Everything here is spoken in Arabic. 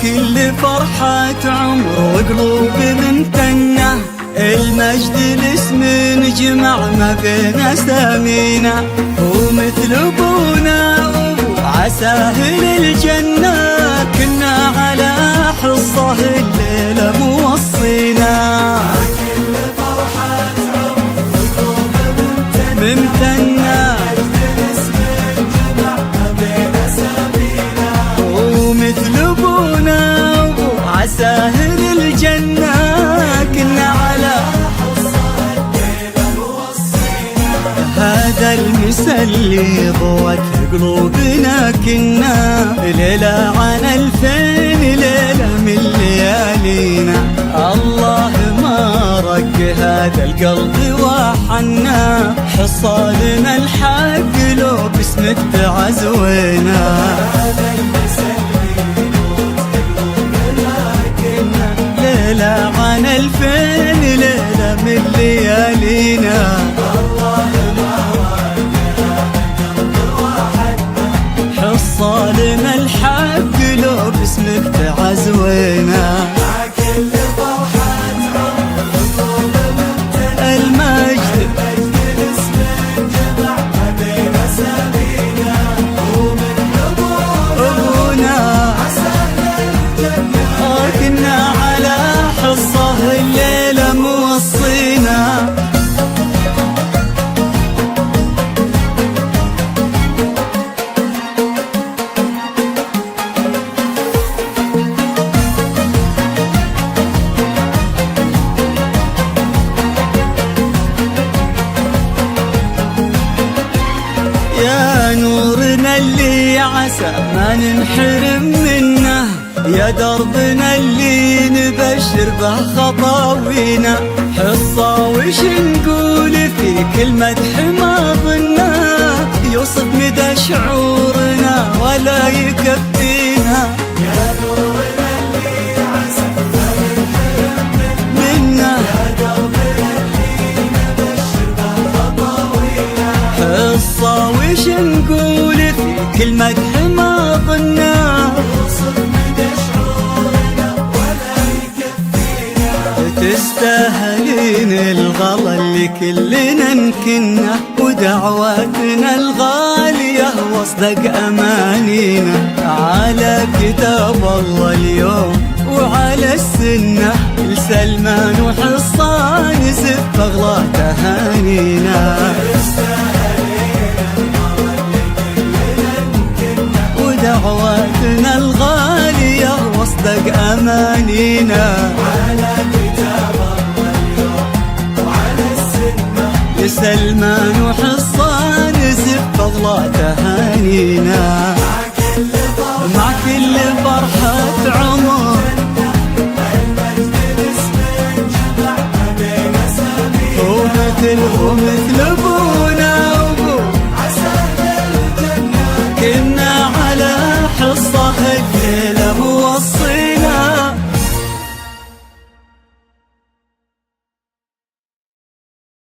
كل فرحة عمر وقلوب ممتنة، المجد الاسم نجمع ما بين اسامينا، هو مثل ابونا ابو عساهل الجنة، كنا على حصه الليلة موصينا. كل فرحة عمر وقلوب ممتنة، ساهر الجنة، كنا على حصة الليلة موصينا. هذا المسا اللي ضوت قلوبنا، كنا ليلة عن 2000 ليلة من ليالينا، الله ما رق هذا القلب وحنا، حصالنا الحق لو باسمك تعزوينا. ليلة عن 2000 ليلة من ليالينا، الله ما حصالنا الحق لو باسمك تعزوينا. مع كل فرحة عمر وقلوب ممتنة، المجد الاسم انجمع ما بين اسامينا، ومن أبونا عساهل الجنة، كنا على حصة الليلة موصينا. يا نورنا اللي عسى ما ننحرم منه، يا دربنا اللي نبشر به خطاوينا، حصة وش نقول في كل مدح ما ظنه، يوصف مدى شعورنا ولا يكفينا. يا نورنا اللي عسى ما ننحرم منا يا دربنا اللي نبشر به خطاوينا، حصة وش نقول في كل مدح ما ظنه، يوصف مدى شعورنا ولا يكفينا. تستاهلين الغلا اللي كلنا نكنه، ودعواتنا الغالية واصدق أمانينا، على كتاب الله اليوم وعلى السنة، لسلمان وحصان زف أغلى تهانينا، ودعواتنا الغالية واصدق أمانينا، على كتاب الله اليوم وعلى السنة، لسلمان وحصان زف أغلى تهانينا. مع كل فرحة عمر المجد الاسم انجمع ما بين اسامينا، ومثل أبونا